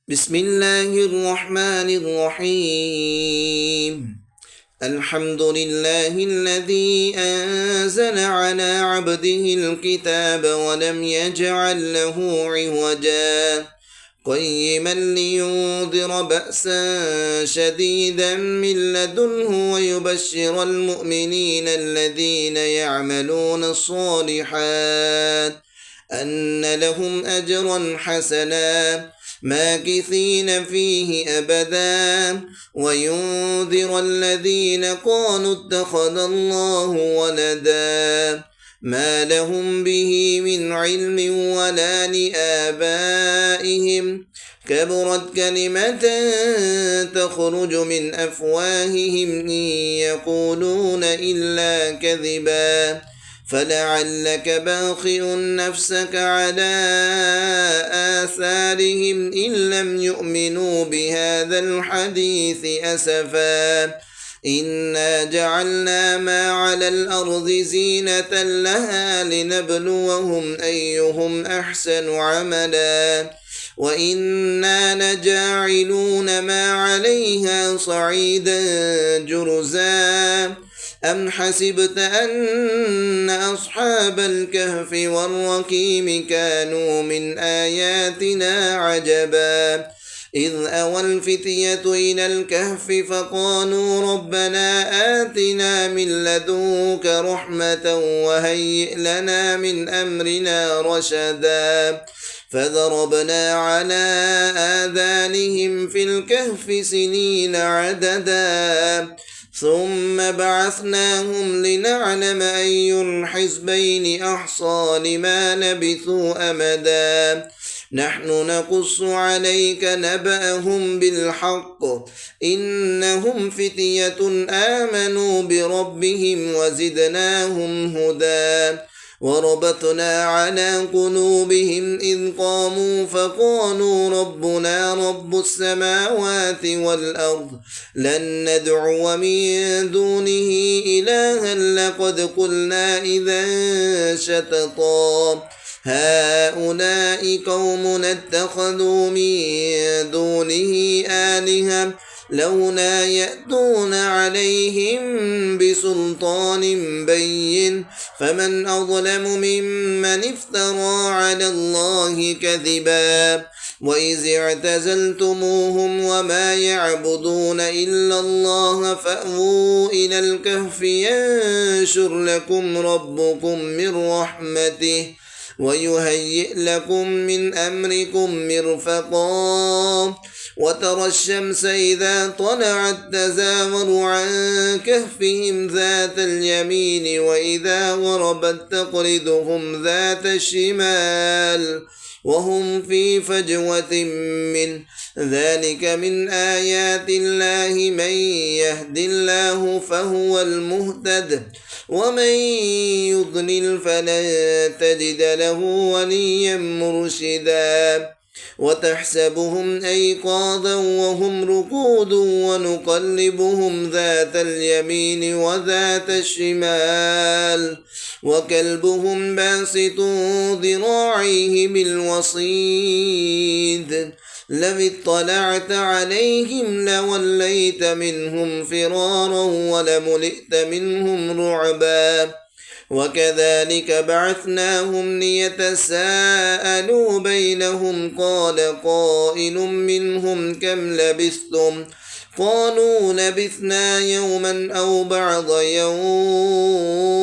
بسم الله الرحمن الرحيم. الحمد لله الذي أنزل على عبده الكتاب ولم يجعل له عوجا قيما لينذر بأسا شديدا من لدنه ويبشر المؤمنين الذين يعملون الصالحات أن لهم أجرا حسنا ماكثين فيه أبدا وينذر الذين قالوا اتخذ الله ولدا ما لهم به من علم ولا لآبائهم كبرت كلمة تخرج من أفواههم إن يقولون إلا كذبا فلعلك باخئ نفسك على آثارهم إن لم يؤمنوا بهذا الحديث أسفا إنا جعلنا ما على الأرض زينة لها لنبلوهم أيهم أحسن عملا وإنا لجاعلون ما عليها صعيدا جرزا أم حسبت أن أصحاب الكهف والرقيم كانوا من آياتنا عجبا إذ أوى الفتية إلى الكهف فقالوا ربنا آتنا من لدنك رحمة وهيئ لنا من أمرنا رشدا فضربنا على آذانهم في الكهف سنين عددا ثم بعثناهم لنعلم أي الحزبين أحصى لما لبثوا أمدا نحن نقص عليك نبأهم بالحق إنهم فتية آمنوا بربهم وزدناهم هدى وربطنا على قلوبهم إذ قاموا فقالوا ربنا رب السماوات والأرض لن ندعو من دونه إلها لقد قلنا إذا شططا هؤلاء قوم اتخذوا من دونه آلهة لولا يأتون عليهم بسلطان بين فمن أظلم ممن افترى على الله كذبا وإذ اعتزلتموهم وما يعبدون إلا الله فأووا إلى الكهف ينشر لكم ربكم من رحمته ويهيئ لكم من أمركم مرفقا وترى الشمس إذا طلعت تزاور عن كهفهم ذات اليمين وإذا غربت تقرضهم ذات الشمال وهم في فجوة منه ذلك من آيات الله من يهد الله فهو المهتد ومن يضلل فلن تجد له وليا مرشدا وتحسبهم أيقاظا وهم رقود ونقلبهم ذات اليمين وذات الشمال وكلبهم باسط ذراعيه بالوصيد لو اطلعت عليهم لوليت منهم فرارا ولملئت منهم رعبا وكذلك بعثناهم ليتساءلوا بينهم قال قائل منهم كم لبثتم قالوا لبثنا يوما أو بعض يوم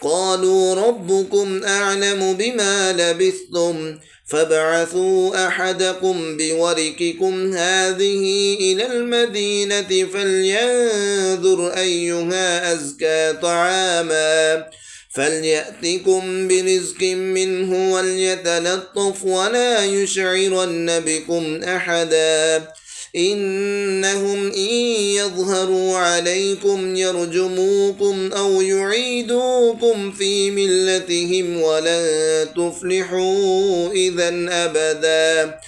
قالوا ربكم أعلم بما لبثتم فابعثوا أحدكم بورقكم هذه إلى المدينة فلينظر أيها أزكى طعاما فليأتكم برزق منه وليتلطف ولا يشعرن بكم أحدا إنهم إن يظهروا عليكم يرجموكم أو يعيدوكم في ملتهم ولن تفلحوا إذا أبدا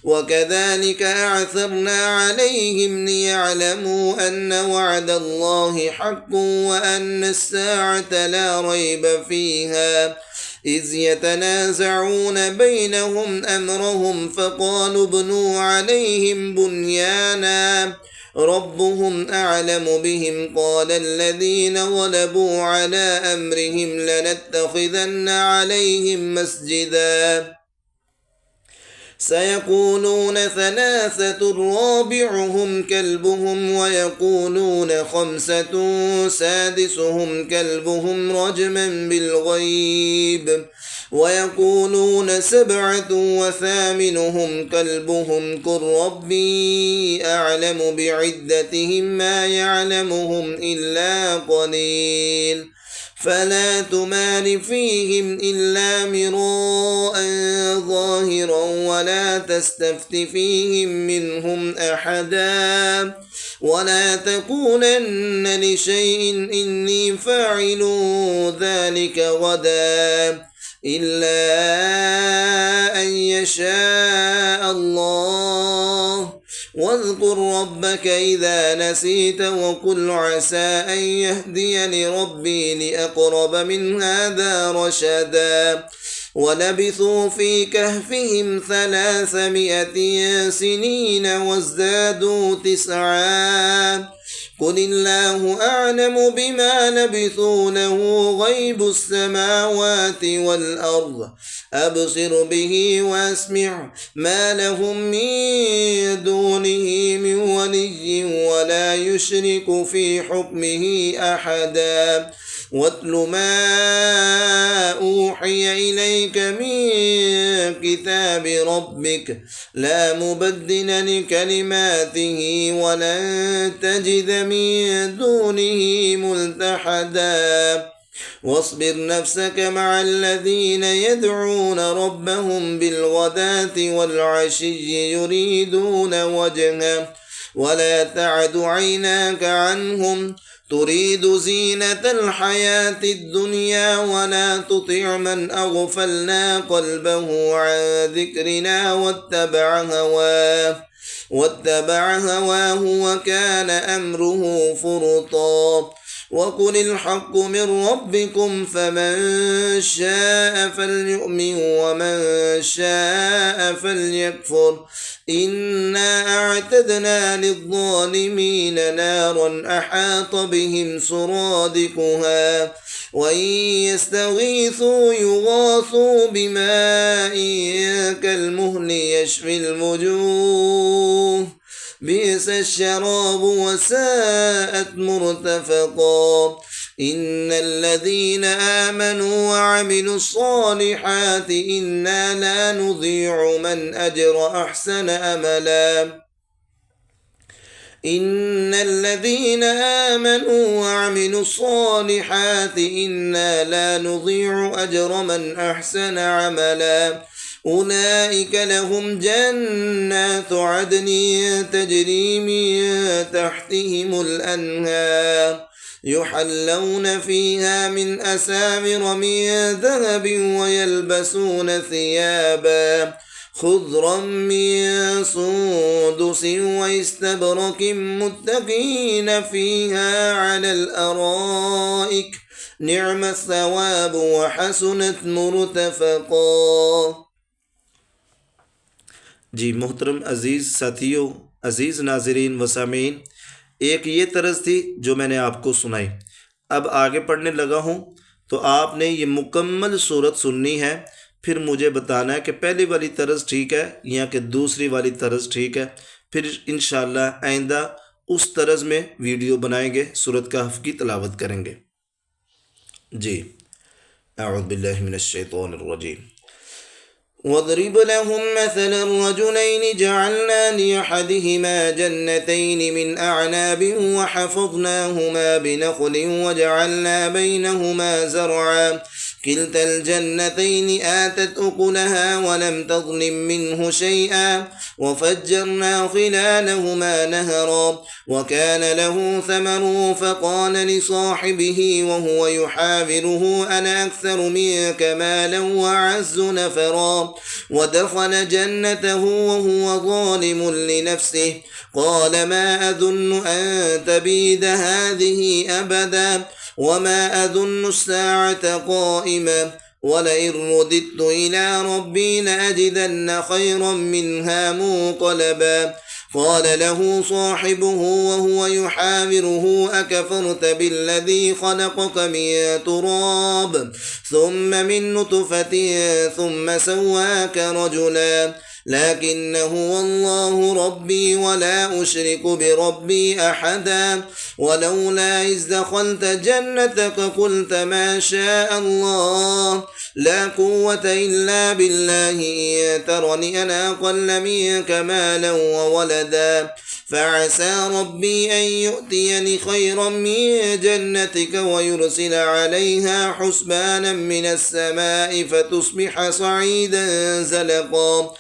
وكذلك أعثرنا عليهم ليعلموا أن وعد الله حق وأن الساعة لا ريب فيها إذ يتنازعون بينهم أمرهم فقالوا ابنوا عليهم بنيانا ربهم أعلم بهم قال الذين غلبوا على أمرهم لنتخذن عليهم مسجدا سيقولون ثلاثة رابعهم كلبهم ويقولون خمسة سادسهم كلبهم رجما بالغيب ويقولون سبعة وثامنهم كلبهم قل ربي أعلم بعدتهم ما يعلمهم إلا قليل فلا تمار فيهم إلا مراء ظاهرا ولا تستفت فيهم منهم أحدا ولا تقولن لشيء إني فاعل ذلك غدا إلا أن يشاء الله واذكر ربك إذا نسيت وقل عسى أن يهديني ربي لأقرب من هذا رشدا ولبثوا في كهفهم 300 سنين وازدادوا 9 قل الله أعلم بما لبثوا له غيب السماوات والأرض أبصر به وأسمع ما لهم من دونه من ولي ولا يشرك في حكمه أحدا واتل ما أوحي إليك من كتاب ربك لا مبدل لكلماته ولن تجد من دونه ملتحدا واصبر نفسك مع الذين يدعون ربهم بالغداة والعشي يريدون وجهه ولا تعد عيناك عنهم تريد زينة الحياة الدنيا ولا تطع من أغفلنا قلبه عن ذكرنا واتبع هواه وكان أمره فرطا وقل الحق من ربكم فمن شاء فليؤمن ومن شاء فليكفر إنا أعتدنا للظالمين نارا أحاط بهم سرادقها وإن يستغيثوا يغاثوا بماء كالمهل يشفي الوجوه بئس الشراب وساءت مرتفقا إن الذين آمنوا وعملوا الصالحات إنا لا نضيع من أجر أحسن أملا إن الذين آمنوا وعملوا الصالحات إنا لا نضيع أجر من أحسن عملا أولئك لهم جنات عدن تجري من تحتهم الأنهار يحلون فيها من أساور من ذهب ويلبسون ثيابا خضرا من سندس واستبرق متكئين فيها على الأرائك نعم الثواب وحسنت مرتفقا जी मोहतरम अज़ीज़ साथियों, अज़ीज़ नाज़रीन व सामीन, एक ये तर्ज़ थी जो मैंने आपको सुनाई। अब आगे पढ़ने लगा हूँ तो आपने ये मुकम्मल सूरत सुननी है, फिर मुझे बताना है कि पहली वाली तर्ज़ ठीक है या कि दूसरी वाली तर्ज़ ठीक है। फिर इंशाअल्लाह आइंदा उस तर्ज़ में वीडियो बनाएंगे, सूरत कहफ़ की तिलावत करेंगे। जी अऊज़ु बिल्लाहि मिनश शैतानिर रजीम। واضرب لهم مثلا الرجلين جعلنا لأحدهما جنتين من أعناب وحفظناهما بنخل وجعلنا بينهما زرعا كلتا الجنتين آتت أكلها ولم تظلم منه شيئا وفجرنا خلالهما نهرا وكان له ثمر فقال لصاحبه وهو يحاوره أنا أكثر منك مالا وأعز نفرا ودخل جنته وهو ظالم لنفسه قال ما أظن أن تبيد هذه أبدا وما أظن الساعة قائمة ولئن رددت إلى ربي لأجدن خيرا منها منقلبا قال له صاحبه وهو يحاوره أكفرت بالذي خلقك من تراب ثم من نطفة ثم سواك رجلا لكن هو الله ربي ولا أشرك بربي أحدا ولولا إذ دخلت جنتك قلت ما شاء الله لا قوة إلا بالله إن ترني أنا أقل منك مالا وولدا فعسى ربي أن يؤتيني خيرا من جنتك ويرسل عليها حسبانا من السماء فتصبح صعيدا زلقا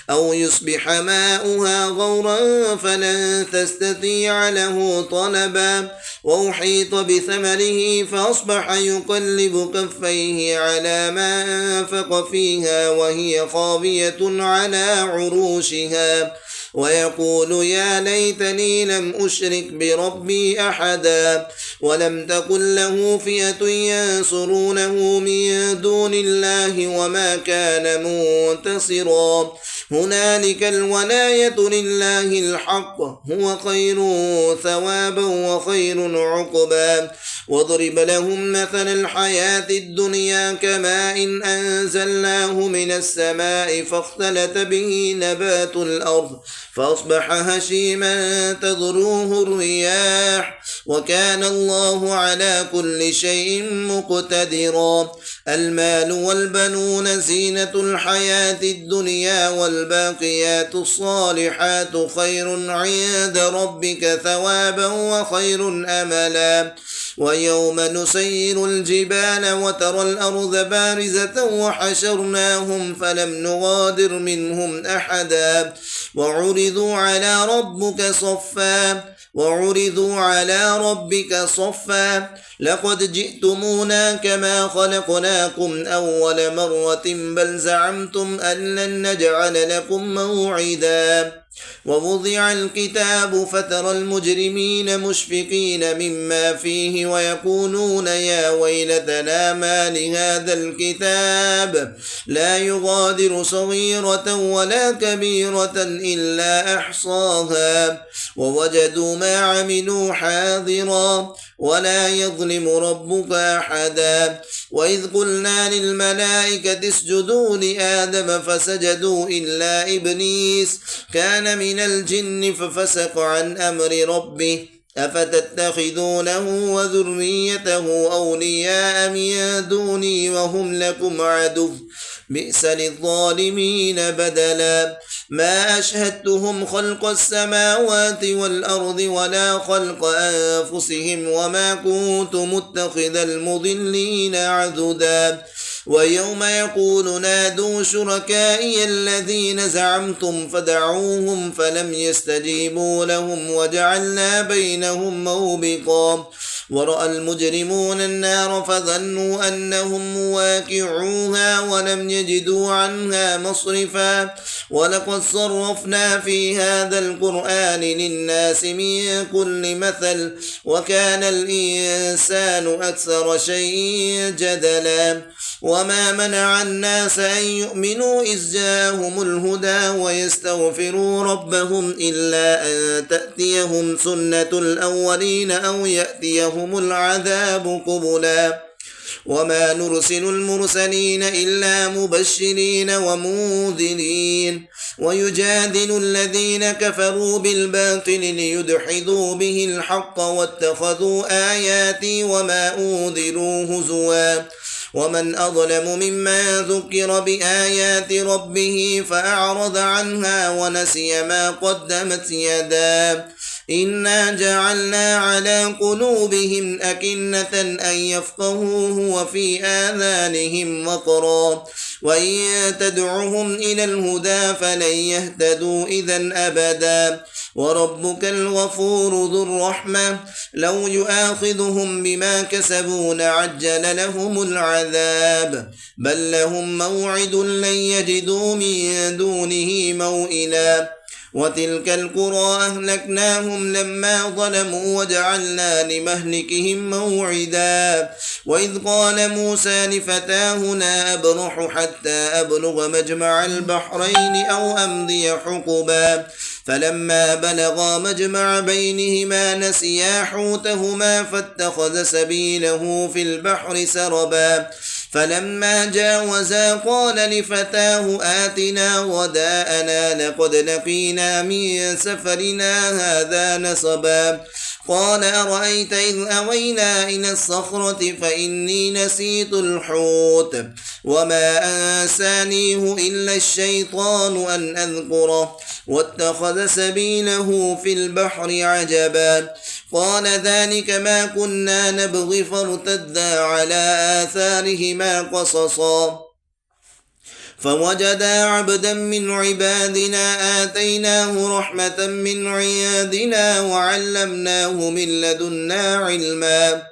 أو يصبح ماؤها غورا فلن تستطيع له طلبا وأحيط بثمره فأصبح يقلب كفيه على ما أنفق فيها وهي خاوية على عروشها ويقول يا ليتني لم أشرك بربي أحدا ولم تكن له فئة ينصرونه من دون الله وما كان منتصرا هنالك الولاية لله الحق هو خير ثوابا وخير عقبا واضرب لهم مثل الحياة الدنيا كماء إن أنزلناه من السماء فاختلط به نبات الأرض فأصبح هشيما تذروه الرياح وكان الله على كل شيء مقتدرا المال والبنون زينة الحياة الدنيا والباقيات الصالحات خير عند ربك ثوابا وخير أملا ويوم نسير الجبال وترى الأرض بارزة وحشرناهم فلم نغادر منهم أحدا وعرضوا على ربك صفا لقد جئتمونا كما خلقناكم أول مرة بل زعمتم أن لن نجعل لكم موعدا ووضع الكتاب فترى المجرمين مشفقين مما فيه ويقولون يا ويلتنا ما لهذا الكتاب لا يغادر صغيرة ولا كبيرة إلا أحصاها ووجدوا ما عملوا حاضرا ولا يظلم ربك أحدا وإذ قلنا للملائكة اسجدوا لآدم فسجدوا إلا إبليس كان من الجن ففسق عن أمر ربه أفتتخذونه وذريته أولياء من دوني وهم لكم عدو بئس للظالمين بدلا ما أشهدتهم خلق السماوات والأرض ولا خلق أنفسهم وما كنت متخذ المضلين عضدا ويوم يقول نادوا شركائي الذين زعمتم فدعوهم فلم يستجيبوا لهم وجعلنا بينهم موبقا ورأى المجرمون النار فظنوا أنهم مواقعوها ولم يجدوا عنها مصرفا ولقد صرفنا في هذا القرآن للناس من كل مثل وكان الإنسان أكثر شيء جدلا وما منع الناس أن يؤمنوا إذ جاءهم الهدى ويستغفروا ربهم إلا أن تأتيهم سنة الأولين أو يأتيهم العذاب قبلا وما نرسل المرسلين إلا مبشرين ومنذرين ويجادل الذين كفروا بالباطل ليدحضوا به الحق واتخذوا آياتي وما أنذروا هزوا ومن أظلم مما ذكر بآيات ربه فأعرض عنها ونسي ما قدمت يداه إنا جعلنا على قلوبهم أكنة أن يفقهوه وفي آذانهم وقرا وإن تدعهم إلى الهدى فلن يهتدوا إذا أبدا وربك الغفور ذو الرحمة لو يؤاخذهم بما كسبوا لعجل لهم العذاب بل لهم موعد لن يجدوا من دونه موئلا وتلك القرى أهلكناهم لما ظلموا وجعلنا لمهلكهم موعدا وإذ قال موسى لفتاه لا أبرح حتى أبلغ مجمع البحرين أو أمضي حقبا فلما بلغا مجمع بينهما نسيا حوتهما فاتخذ سبيله في البحر سربا فلما جاوزا قال لفتاه آتنا غداءنا لقد لقينا من سفرنا هذا نصبا قال أرأيت إذ أوينا إلى الصخرة فإني نسيت الحوت وما أنسانيه إلا الشيطان أن أذكره واتخذ سبيله في البحر عجبا قال ذلك ما كنا نبغي فارتدا على آثارهما قصصا فوجدا عبدا من عبادنا آتيناه رحمة من عندنا وعلمناه من لدنا علما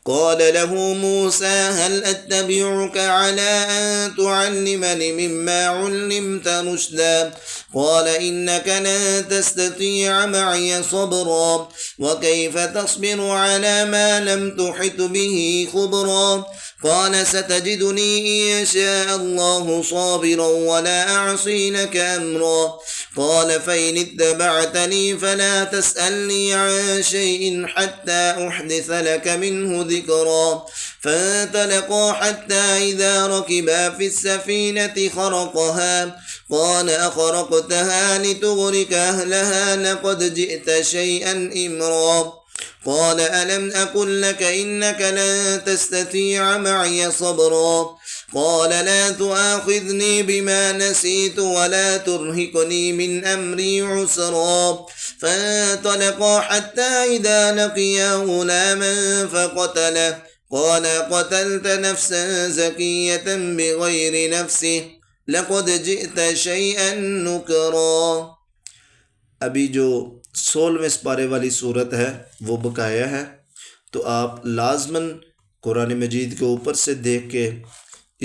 قال له موسى هل أتبعك على أن تعلمني مما علمت رشدا قال إنك لن تستطيع معي صبرا وكيف تصبر على ما لم تحط به خبرا قال ستجدني إن شاء الله صابرا ولا أعصي لك أمرا قال فإن اتبعتني فلا تسألني عن شيء حتى أحدث لك منه ذكرا فانطلقا حتى إذا ركبا في السفينة خرقها قال أخرقتها لتغرق أهلها لقد جئت شيئا إمرا قال ألم أقل لك إنك لن تستطيع معي صبرا قال لا تؤاخذني بما نسيت ولا ترهقني من أمري عسرا فانطلقا حتى إذا لقيا غلاما فقتله قال قتلت نفسا زكية بغير نفسه لقد جئت شيئا نكرا। अभी जो 16वें पारे वाली सूरत है वो बकाया है, तो आप लाजमन कुरान मजीद के ऊपर से देख के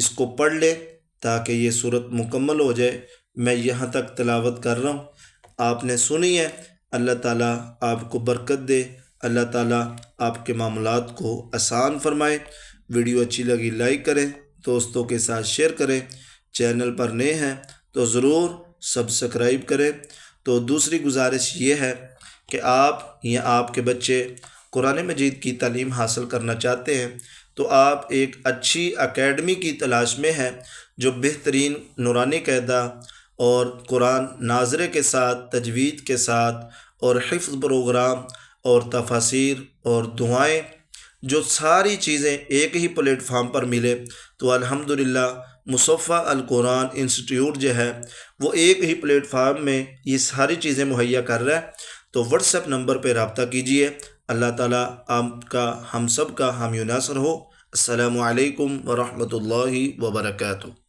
इसको पढ़ लें ताकि ये सूरत मुकम्मल हो जाए। मैं यहाँ तक तिलावत कर रहा हूँ, आपने सुनी है। अल्लाह ताला आपको बरकत दे, अल्लाह ताला आपके मामलात को आसान फरमाए। वीडियो अच्छी लगी लाइक करें, दोस्तों के साथ शेयर करें। चैनल पर नए हैं तो ज़रूर सब्सक्राइब करें। तो दूसरी गुजारिश ये है कि आप या आपके बच्चे कुरान मजीद की तालीम हासिल करना चाहते हैं तो आप एक अच्छी एकेडमी की तलाश में हैं जो बेहतरीन नूरानी कायदा और कुरान नाज़रे के साथ, तजवीद के साथ और हिफ्ज़ प्रोग्राम और तफसीर और दुआएं, जो सारी चीज़ें एक ही प्लेटफार्म पर मिले। तो अल्हम्दुलिल्लाह मुसफ़ा अल कुरान इंस्टीट्यूट जो है वो एक ही प्लेटफार्म में ये सारी चीज़ें मुहैया कर रहा है। तो व्हाट्सएप नंबर पर रब्ता कीजिए। अल्लाह ताला आपका हम सब का हामी नासर हो। अस्सलामु अलैकुम व रहमतुल्लाहि व बरकातुहू।